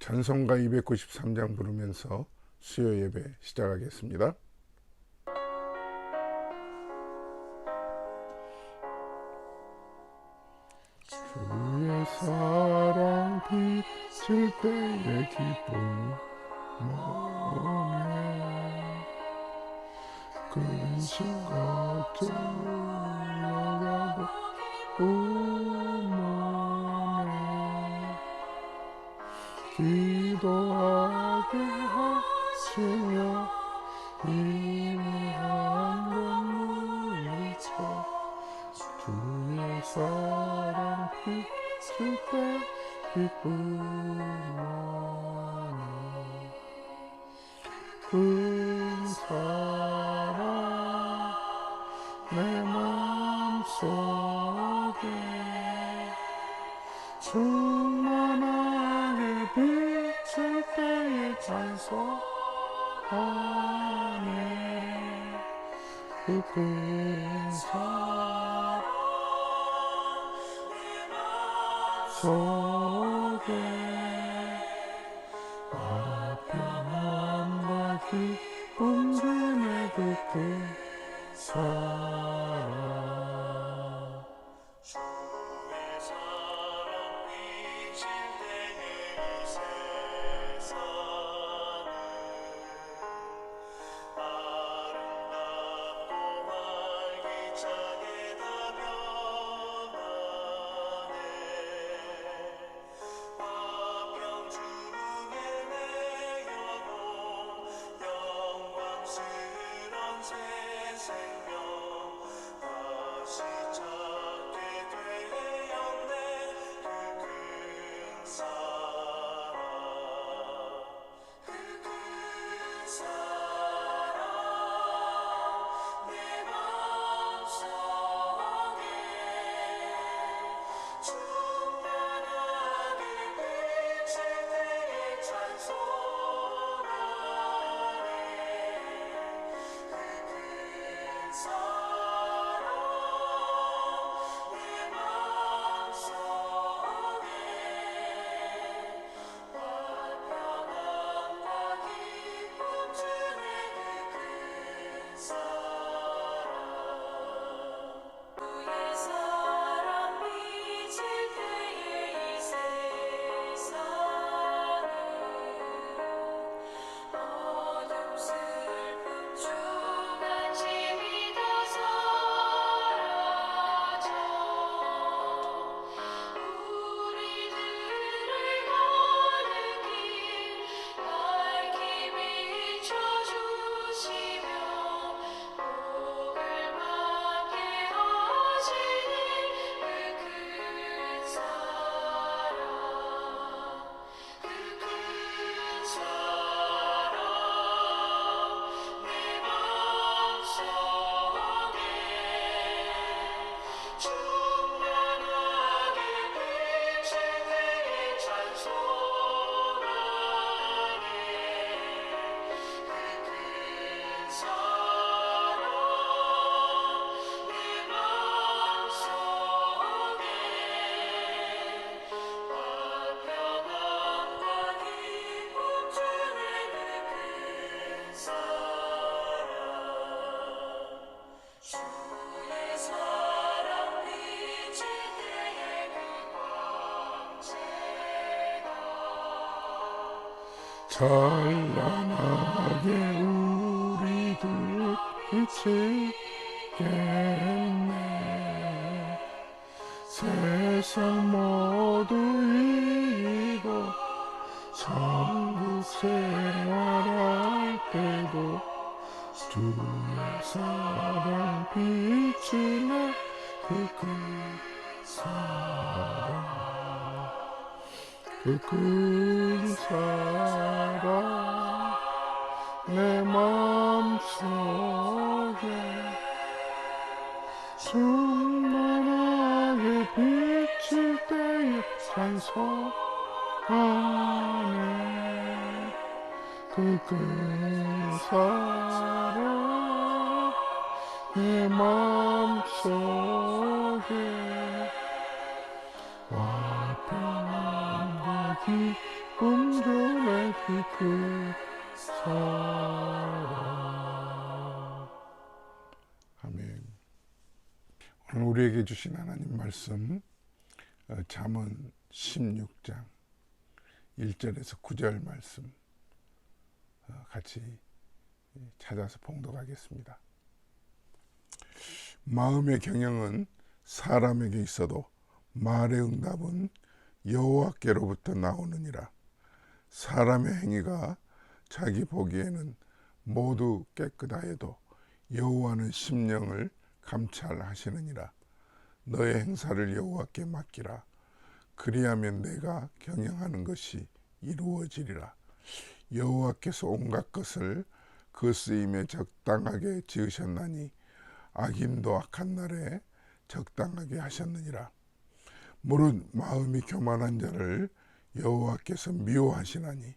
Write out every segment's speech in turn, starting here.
찬송가 293장 부르면서 수요 예배 시작하겠습니다. 주의 사랑 비칠 때의 기쁨 마음에 근심 걱정 여가도 우문에 기도하게 하시며 희미한 눈물이쳐 주의 사랑 비칠 때 기쁨만이 큰 사랑 내 마음속에 충만하게 비칠 때의 찬송 안에 그 큰 사랑 속에 평안과 기쁨 주네 그 큰 사랑 주의 사랑 비칠 때의 이 세상은 아름답고 활기차게 다 변하네. 화평 중에 내 영혼 영광스런 새 생명 다시 찾게 되었네. 그 큰 사랑 그 큰 사랑 내 맘속에 충만하게 비칠 때의 찬송 안에 그 큰 사랑 내 맘속에 화평함과 기쁨 주네 그 큰 사랑 주의 사랑 비칠 때의 이 세상은 어둠 슬픔 주간짐이 다 사라져 우리들을 가는 길 밝히 비춰주시며 복을 받게 하시니 그 큰 사랑 그 큰 사랑 내 맘속에 충만하게 비칠 때의 찬송 안에 그 큰 사랑 내 맘속에 화평함과 기쁨 주네 그 큰 사랑 주의 사랑 비칠 때의 그 광채가 찬란하게 우리들 비치겠네. 세상 모두 이고 천국 생활할 때도 주의 사랑 비치네 그 큰 사랑 그 큰 사랑 내 맘속에 충만하게 비칠 때의 찬송 안에 그 큰 사랑 내 맘속에 화평함과 기쁨 온전하게 그 사랑. 아멘. 오늘 우리에게 주신 하나님 말씀 잠언 16장 1절에서 9절 말씀 같이 찾아서 봉독하겠습니다. 마음의 경영은 사람에게 있어도 말의 응답은 여호와께로부터 나오느니라. 사람의 행위가 자기 보기에는 모두 깨끗하여도 여호와는 심령을 감찰하시느니라. 너의 행사를 여호와께 맡기라. 그리하면 내가 경영하는 것이 이루어지리라. 여호와께서 온갖 것을 그 쓰임에 적당하게 지으셨나니 악인도 악한 날에 적당하게 하셨느니라. 무릇 마음이 교만한 자를 여호와께서 미워하시나니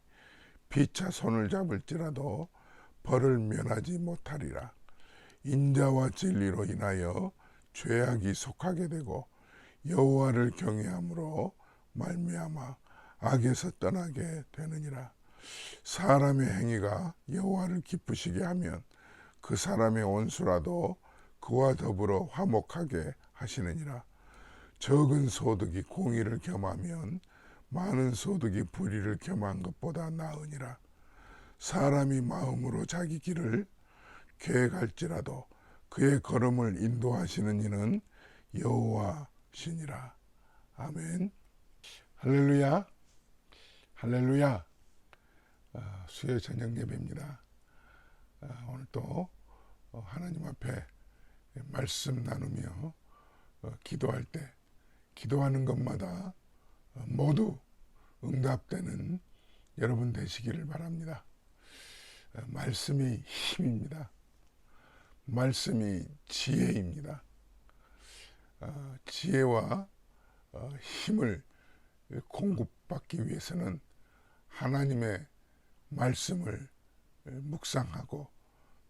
피차 손을 잡을지라도 벌을 면하지 못하리라. 인자와 진리로 인하여 죄악이 속하게 되고 여호와를 경외함으로 말미암아 악에서 떠나게 되느니라. 사람의 행위가 여호와를 기쁘시게 하면 그 사람의 원수라도 그와 더불어 화목하게 하시느니라. 적은 소득이 공의를 겸하면 많은 소득이 불의를 겸한 것보다 나으니라. 사람이 마음으로 자기 길을 계획할지라도 그의 걸음을 인도하시는 이는 여호와시니라. 아멘. 할렐루야. 할렐루야. 수요 저녁 예배입니다. 오늘 또 하나님 앞에 말씀 나누며 기도할 때 기도하는 것마다 모두 응답되는 여러분 되시기를 바랍니다. 말씀이 힘입니다. 말씀이 지혜입니다. 지혜와 힘을 공급받기 위해서는 하나님의 말씀을 묵상하고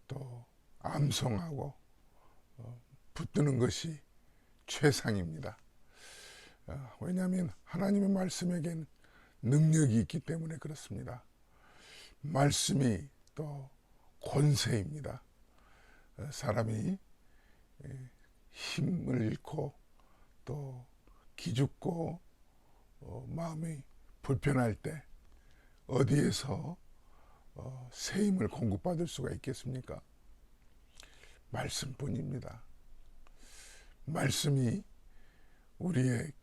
또 암송하고 붙드는 것이 최상입니다. 왜냐하면 하나님의 말씀에게는 능력이 있기 때문에 그렇습니다. 말씀이 또 권세입니다. 사람이 힘을 잃고 또 기죽고 마음이 불편할 때 어디에서 새 힘을 공급받을 수가 있겠습니까? 말씀뿐입니다. 말씀이 우리의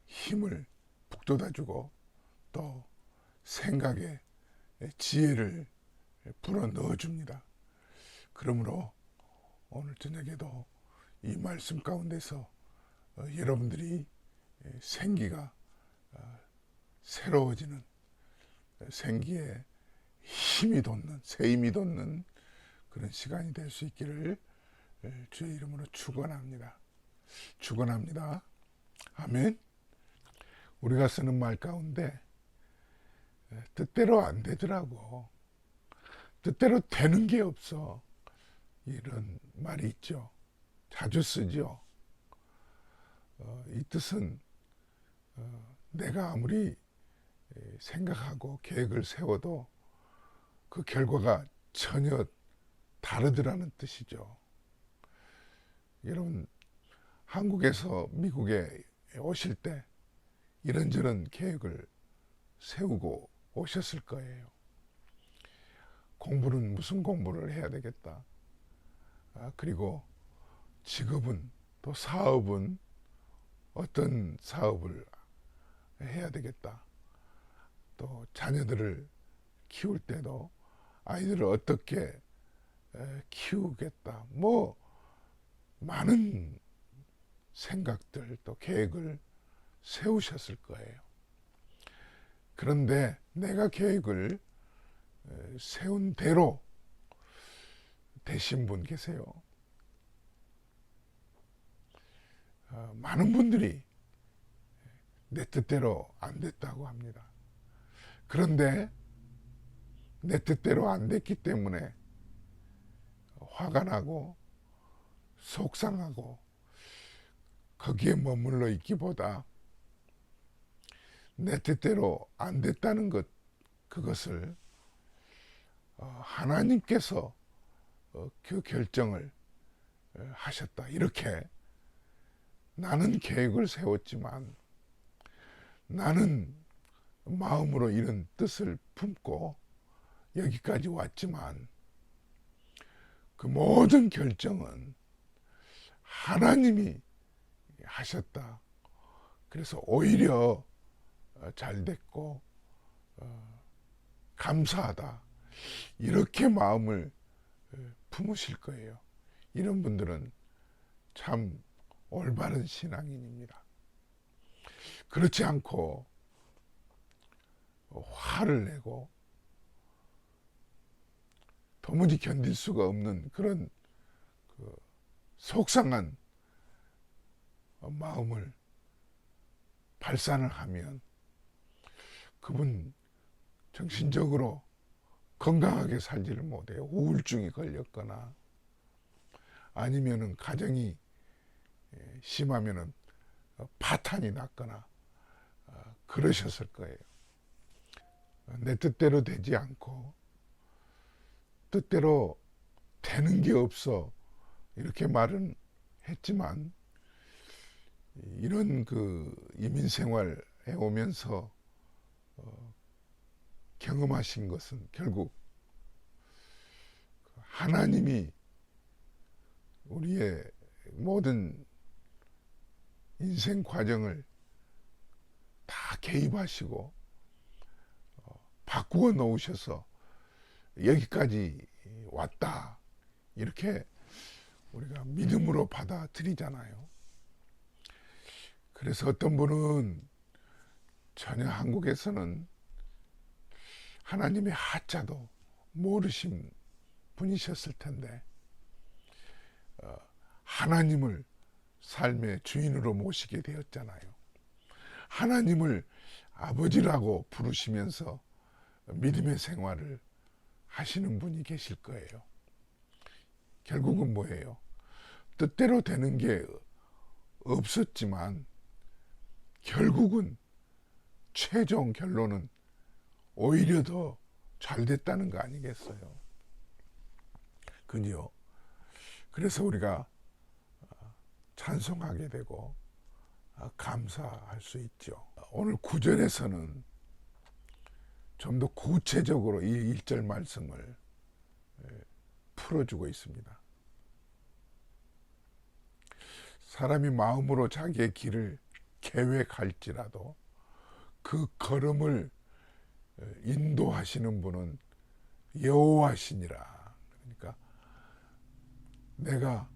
힘을 북돋아주고 또 생각에 지혜를 불어 넣어줍니다. 그러므로 오늘 저녁에도 이 말씀 가운데서 여러분들이 생기가 새로워지는, 생기에 힘이 돋는, 새 힘이 돋는 그런 시간이 될 수 있기를 주의 이름으로 축원합니다. 축원합니다. 아멘. 우리가 쓰는 말 가운데 뜻대로 안 되더라고, 뜻대로 되는 게 없어, 이런 말이 있죠. 자주 쓰죠. 이 뜻은 내가 아무리 생각하고 계획을 세워도 그 결과가 전혀 다르더라는 뜻이죠. 여러분, 한국에서 미국에 오실 때 이런저런 계획을 세우고 오셨을 거예요. 공부는 무슨 공부를 해야 되겠다. 그리고 직업은, 또 사업은 어떤 사업을 해야 되겠다. 또 자녀들을 키울 때도 아이들을 어떻게 키우겠다. 뭐 많은 생각들, 또 계획을 세우셨을 거예요. 그런데 내가 계획을 세운 대로 되신 분 계세요. 많은 분들이 내 뜻대로 안 됐다고 합니다. 그런데 내 뜻대로 안 됐기 때문에 화가 나고 속상하고 거기에 머물러 있기보다 내 뜻대로 안 됐다는 것, 그것을 하나님께서 그 결정을 하셨다. 이렇게 나는 계획을 세웠지만, 나는 마음으로 이런 뜻을 품고 여기까지 왔지만, 그 모든 결정은 하나님이 하셨다. 그래서 오히려 잘 됐고 감사하다. 이렇게 마음을 품으실 거예요. 이런 분들은 참 올바른 신앙인입니다. 그렇지 않고 화를 내고 도무지 견딜 수가 없는 그런 속상한 마음을 발산을 하면 그분 정신적으로 건강하게 살지를 못해요. 우울증이 걸렸거나 아니면은 가정이 심하면은 파탄이 났거나 그러셨을 거예요. 내 뜻대로 되지 않고 뜻대로 되는 게 없어 이렇게 말은 했지만, 이런 그 이민 생활 해오면서 경험하신 것은 결국 하나님이 우리의 모든 인생 과정을 다 개입하시고 바꾸어 놓으셔서 여기까지 왔다. 이렇게 우리가 믿음으로 받아들이잖아요. 그래서 어떤 분은 전혀 한국에서는 하나님의 하자도 모르신 분이셨을 텐데 하나님을 삶의 주인으로 모시게 되었잖아요. 하나님을 아버지라고 부르시면서 믿음의 생활을 하시는 분이 계실 거예요. 결국은 뭐예요? 뜻대로 되는 게 없었지만 결국은 최종 결론은 오히려 더 잘 됐다는 거 아니겠어요? 그죠? 그래서 우리가 찬송하게 되고 감사할 수 있죠. 오늘 9절에서는 좀 더 구체적으로 이 1절 말씀을 풀어주고 있습니다. 사람이 마음으로 자기의 길을 계획할지라도 그 걸음을 인도하시는 분은 여호와시니라. 그러니까 내가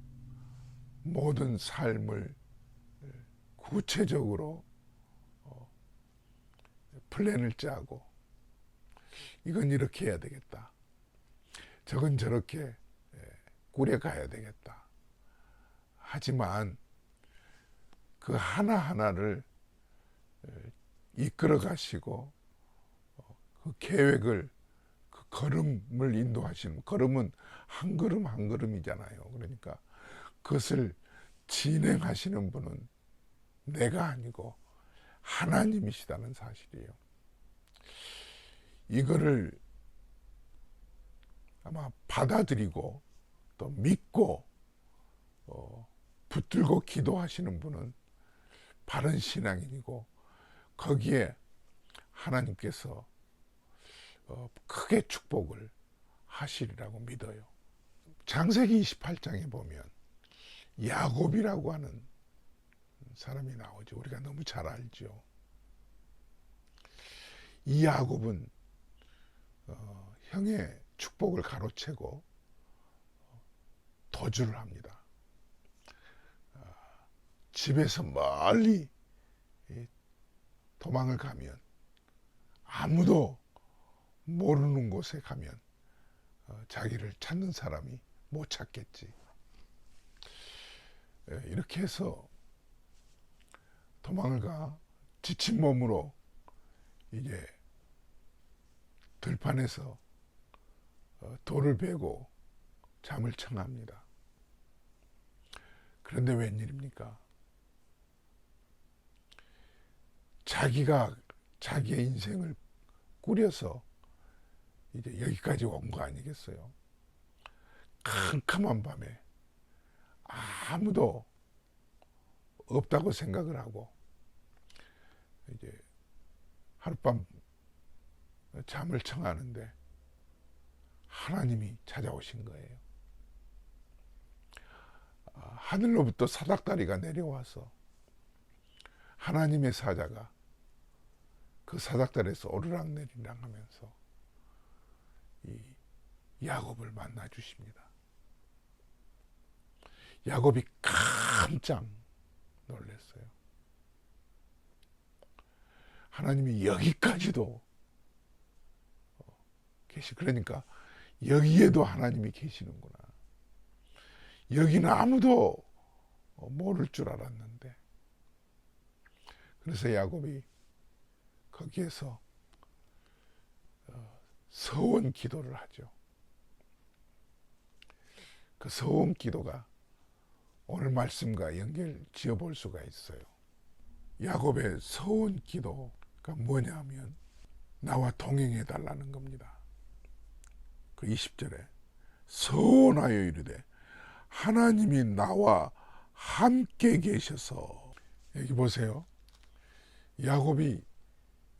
모든 삶을 구체적으로 플랜을 짜고 이건 이렇게 해야 되겠다. 저건 저렇게 꾸려가야 되겠다. 하지만 그 하나하나를 이끌어 가시고 그 계획을, 그 걸음을 인도하시는, 걸음은 한 걸음 한 걸음이잖아요. 그러니까 그것을 진행하시는 분은 내가 아니고 하나님이시다는 사실이에요. 이거를 아마 받아들이고 또 믿고 붙들고 기도하시는 분은 바른 신앙인이고, 거기에 하나님께서 크게 축복을 하시리라고 믿어요. 창세기 28장에 보면 야곱이라고 하는 사람이 나오죠. 우리가 너무 잘 알죠. 이 야곱은 형의 축복을 가로채고 도주를 합니다. 집에서 멀리 도망을 가면, 아무도 모르는 곳에 가면 자기를 찾는 사람이 못 찾겠지. 이렇게 해서 도망을 가 지친 몸으로 이제 들판에서 돌을 베고 잠을 청합니다. 그런데 웬일입니까? 자기가 자기의 인생을 꾸려서 이제 여기까지 온 거 아니겠어요? 캄캄한 밤에 아무도 없다고 생각을 하고 이제 하룻밤 잠을 청하는데 하나님이 찾아오신 거예요. 하늘로부터 사닥다리가 내려와서 하나님의 사자가 그 사닥다리에서 오르락내리락 하면서 이 야곱을 만나 주십니다. 야곱이 깜짝 놀랐어요. 하나님이 여기까지도 그러니까 여기에도 하나님이 계시는구나. 여기는 아무도 모를 줄 알았는데. 그래서 야곱이 거기에서 서원 기도를 하죠. 그 서원 기도가 오늘 말씀과 연결 지어 볼 수가 있어요. 야곱의 서원 기도가 뭐냐면 나와 동행해 달라는 겁니다. 그 20절에 서원하여 이르되 하나님이 나와 함께 계셔서. 여기 보세요. 야곱이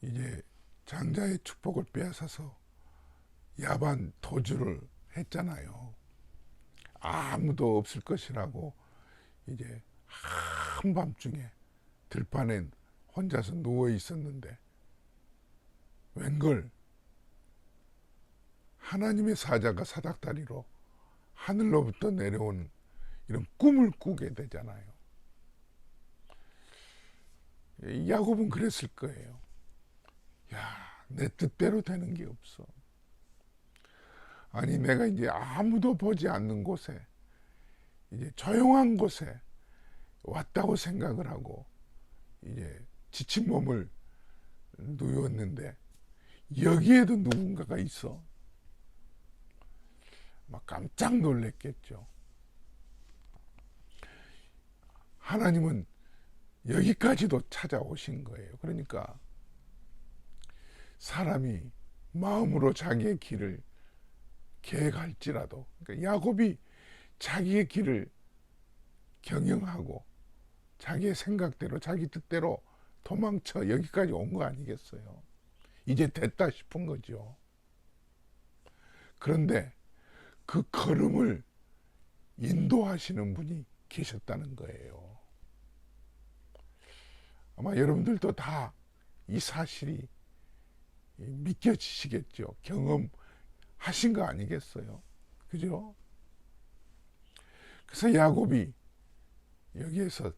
이제 장자의 축복을 빼앗아서 야반 도주를 했잖아요. 아무도 없을 것이라고 이제 한밤중에 들판에 혼자서 누워 있었는데 웬걸 하나님의 사자가 사닥다리로 하늘로부터 내려온 이런 꿈을 꾸게 되잖아요. 야곱은 그랬을 거예요. 야, 내 뜻대로 되는 게 없어. 아니, 내가 이제 아무도 보지 않는 곳에, 이제 조용한 곳에 왔다고 생각을 하고 이제 지친 몸을 누웠는데 여기에도 누군가가 있어. 막 깜짝 놀랐겠죠. 하나님은 여기까지도 찾아오신 거예요. 그러니까 사람이 마음으로 자기의 길을 계획할지라도, 그러니까 야곱이 자기의 길을 경영하고 자기의 생각대로 자기 뜻대로 도망쳐 여기까지 온 거 아니겠어요? 이제 됐다 싶은 거죠. 그런데 그 걸음을 인도하시는 분이 계셨다는 거예요. 아마 여러분들도 다 이 사실이 믿겨지시겠죠. 경험하신 거 아니겠어요? 그죠? 그래서 야곱이 여기에서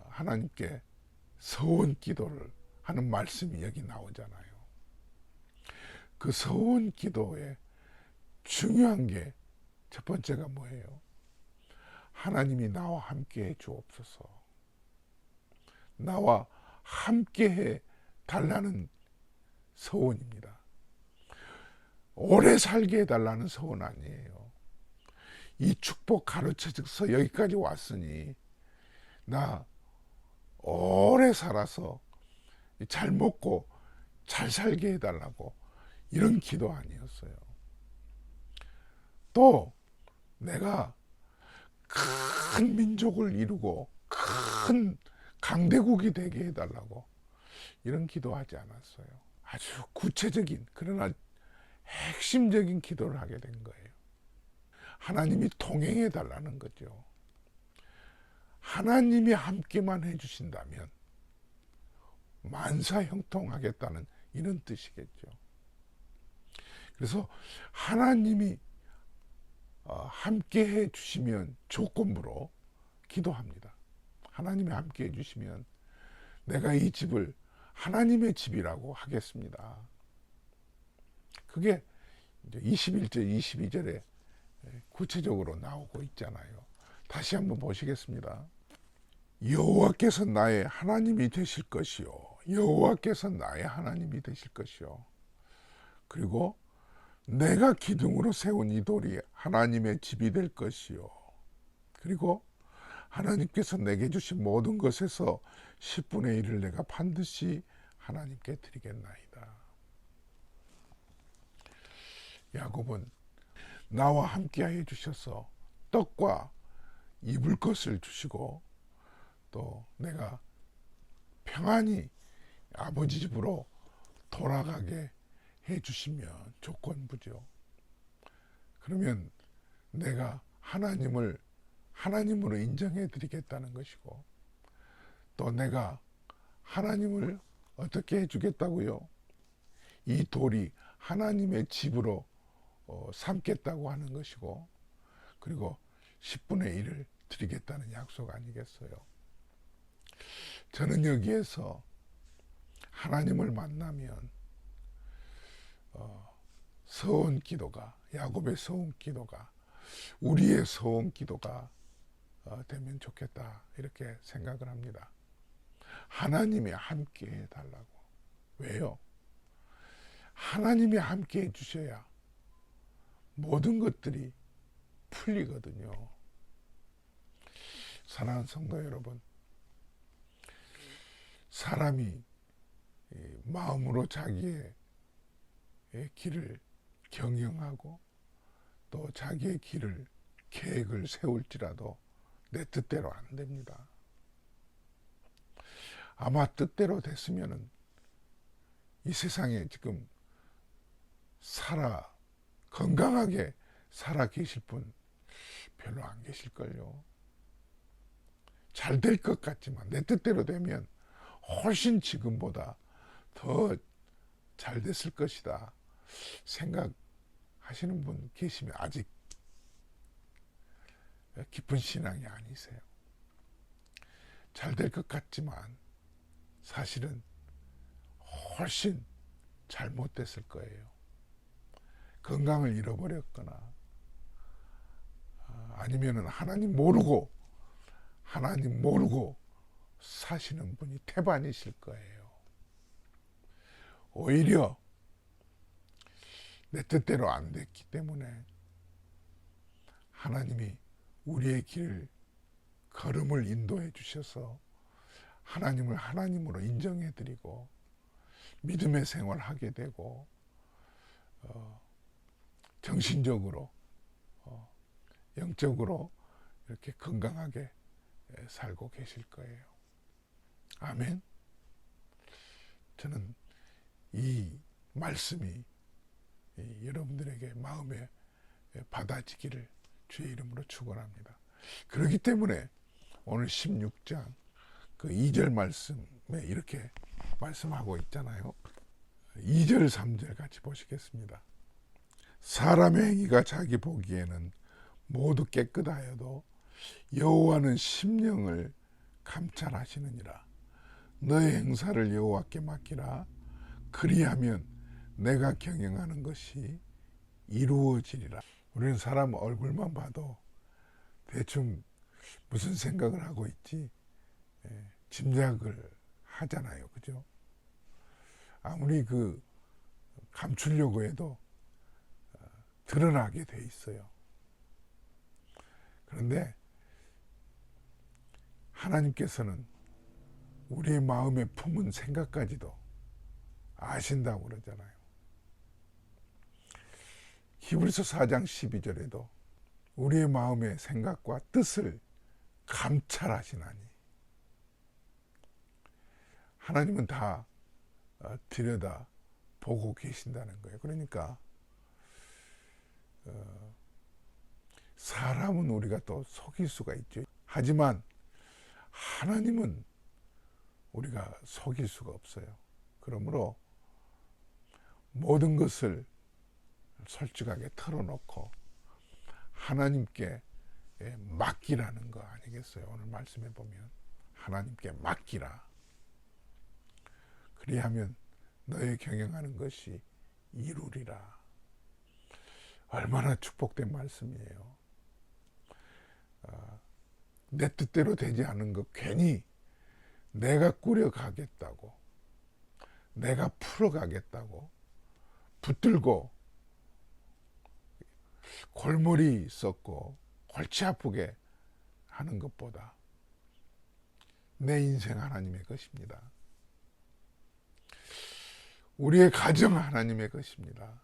하나님께 서원 기도를 하는 말씀이 여기 나오잖아요. 그 서원 기도에 중요한 게 첫 번째가 뭐예요? 하나님이 나와 함께 해 주옵소서. 나와 함께 해 달라는 서원입니다. 오래 살게 해달라는 서원 아니에요. 이 축복 가르쳐줘서 여기까지 왔으니 나 오래 살아서 잘 먹고 잘 살게 해달라고, 이런 기도 아니었어요. 또 내가 큰 민족을 이루고 큰 강대국이 되게 해달라고, 이런 기도하지 않았어요. 아주 구체적인, 그러나 핵심적인 기도를 하게 된 거예요. 하나님이 동행해 달라는 거죠. 하나님이 함께만 해주신다면 만사형통하겠다는 이런 뜻이겠죠. 그래서 하나님이 함께 해주시면 조건부로 기도합니다. 하나님이 함께 해주시면 내가 이 집을 하나님의 집이라고 하겠습니다. 그게 이제 21절, 22절에 구체적으로 나오고 있잖아요. 다시 한번 보시겠습니다. 여호와께서 나의 하나님이 되실 것이요. 여호와께서 나의 하나님이 되실 것이요. 그리고 내가 기둥으로 세운 이 돌이 하나님의 집이 될 것이요. 그리고 하나님께서 내게 주신 모든 것에서 10분의 1을 내가 반드시 하나님께 드리겠나이다. 야곱은 나와 함께하여 주셔서 떡과 입을 것을 주시고 또 내가 평안히 아버지 집으로 돌아가게 해주시면 조건부죠. 그러면 내가 하나님을 하나님으로 인정해 드리겠다는 것이고 또 내가 하나님을 어떻게 해주겠다고요? 이 돌이 하나님의 집으로 삼겠다고 하는 것이고 그리고 10분의 1을 드리겠다는 약속 아니겠어요? 저는 여기에서 하나님을 만나면 서원 기도가 야곱의 서원 기도가 우리의 서원 기도가 되면 좋겠다 이렇게 생각을 합니다. 하나님이 함께 해달라고. 왜요? 하나님이 함께 해주셔야 모든 것들이 풀리거든요. 사랑하는 성도 여러분, 사람이 마음으로 자기의 길을 경영하고 또 자기의 길을 계획을 세울지라도 내 뜻대로 안 됩니다. 아마 뜻대로 됐으면은 이 세상에 지금 건강하게 살아 계실 분 별로 안 계실걸요. 잘 될 것 같지만 내 뜻대로 되면 훨씬 지금보다 더 잘 됐을 것이다 생각하시는 분 계시면 아직 깊은 신앙이 아니세요. 잘 될 것 같지만 사실은 훨씬 잘못됐을 거예요. 건강을 잃어버렸거나 아니면은 하나님 모르고 사시는 분이 태반이실 거예요. 오히려 내 뜻대로 안 됐기 때문에 하나님이 우리의 길 걸음을 인도해 주셔서 하나님을 하나님으로 인정해 드리고 믿음의 생활을 하게 되고 정신적으로 영적으로 이렇게 건강하게 살고 계실 거예요. 아멘. 저는 이 말씀이 여러분들에게 마음에 받아지기를 주의 이름으로 축원합니다. 그렇기 때문에 오늘 16장 그 2절 말씀에 이렇게 말씀하고 있잖아요. 2절 3절 같이 보시겠습니다. 사람의 행위가 자기 보기에는 모두 깨끗하여도 여호와는 심령을 감찰하시느니라. 너의 행사를 여호와께 맡기라. 그리하면 내가 경영하는 것이 이루어지리라. 우리는 사람 얼굴만 봐도 대충 무슨 생각을 하고 있지 짐작을 하잖아요. 그죠? 아무리 감추려고 해도 드러나게 돼 있어요. 그런데 하나님께서는 우리의 마음에 품은 생각까지도 아신다고 그러잖아요. 히브리서 4장 12절에도 우리의 마음의 생각과 뜻을 감찰하시나니 하나님은 다 들여다 보고 계신다는 거예요. 그러니까 사람은 우리가 또 속일 수가 있죠. 하지만 하나님은 우리가 속일 수가 없어요. 그러므로 모든 것을 솔직하게 털어놓고 하나님께 맡기라는 거 아니겠어요? 오늘 말씀해 보면 하나님께 맡기라. 그리하면 너의 경영하는 것이 이루리라. 얼마나 축복된 말씀이에요. 내 뜻대로 되지 않은 것 괜히 내가 꾸려가겠다고 내가 풀어가겠다고 붙들고 골머리 썩고 골치 아프게 하는 것보다 내 인생 하나님의 것입니다. 우리의 가정 하나님의 것입니다.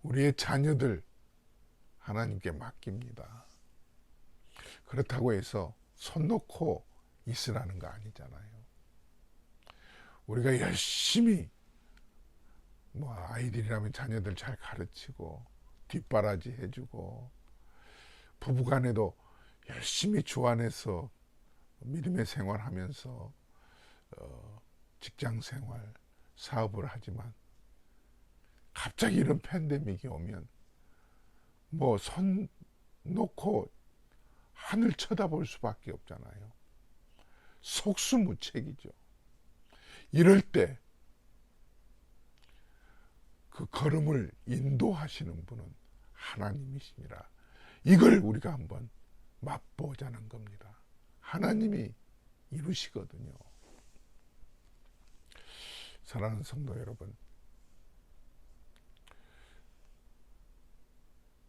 우리의 자녀들 하나님께 맡깁니다. 그렇다고 해서 손 놓고 있으라는 거 아니잖아요. 우리가 열심히 아이들이라면 자녀들 잘 가르치고 뒷바라지 해주고, 부부간에도 열심히 주안해서 믿음의 생활하면서 직장 생활, 사업을 하지만 갑자기 이런 팬데믹이 오면 손 놓고 하늘 쳐다볼 수밖에 없잖아요. 속수무책이죠. 이럴 때 그 걸음을 인도하시는 분은 하나님이시니라. 이걸 우리가 한번 맛보자는 겁니다. 하나님이 이루시거든요. 사랑하는 성도 여러분,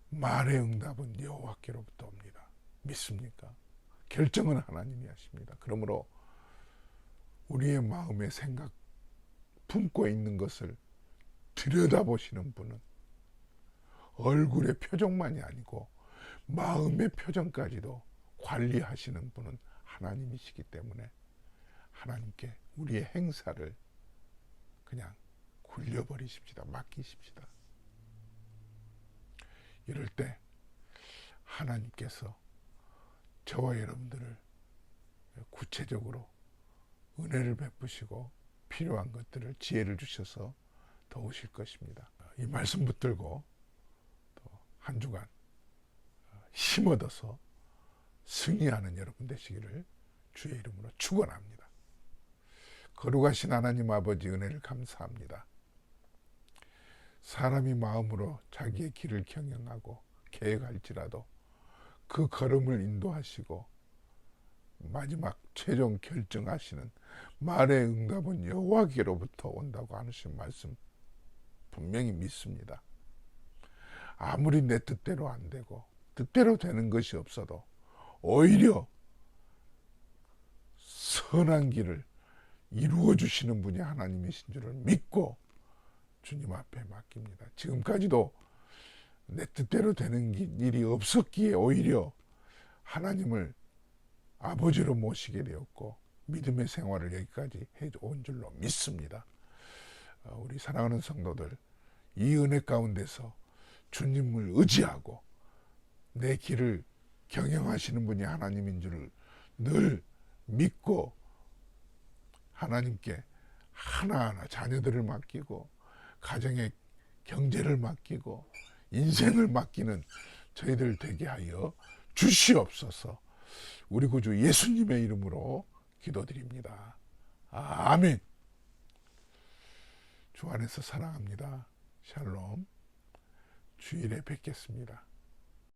말의 응답은 여호와께로부터 옵니다. 믿습니까? 결정은 하나님이 하십니다. 그러므로 우리의 마음의 생각, 품고 있는 것을 들여다보시는 분은 얼굴의 표정만이 아니고 마음의 표정까지도 관리하시는 분은 하나님이시기 때문에 하나님께 우리의 행사를 그냥 굴려버리십시다. 맡기십시다. 이럴 때 하나님께서 저와 여러분들을 구체적으로 은혜를 베푸시고 필요한 것들을 지혜를 주셔서 도우실 것입니다. 이 말씀 붙들고 또 한 주간 힘 얻어서 승리하는 여러분 되시기를 주의 이름으로 축원합니다. 거룩하신 하나님 아버지, 은혜를 감사합니다. 사람이 마음으로 자기의 길을 경영하고 계획할지라도 그 걸음을 인도하시고 마지막 최종 결정하시는 말의 응답은 여호와께로부터 온다고 하신 말씀 분명히 믿습니다. 아무리 내 뜻대로 안 되고 뜻대로 되는 것이 없어도 오히려 선한 길을 이루어 주시는 분이 하나님이신 줄을 믿고 주님 앞에 맡깁니다. 지금까지도 내 뜻대로 되는 일이 없었기에 오히려 하나님을 아버지로 모시게 되었고 믿음의 생활을 여기까지 해온 줄로 믿습니다. 우리 사랑하는 성도들, 이 은혜 가운데서 주님을 의지하고 내 길을 경영하시는 분이 하나님인 줄을 늘 믿고 하나님께 하나하나 자녀들을 맡기고 가정의 경제를 맡기고 인생을 맡기는 저희들 되게 하여 주시옵소서. 우리 구주 예수님의 이름으로 기도드립니다. 아멘. 주 안에서 사랑합니다. 샬롬. 주일에 뵙겠습니다.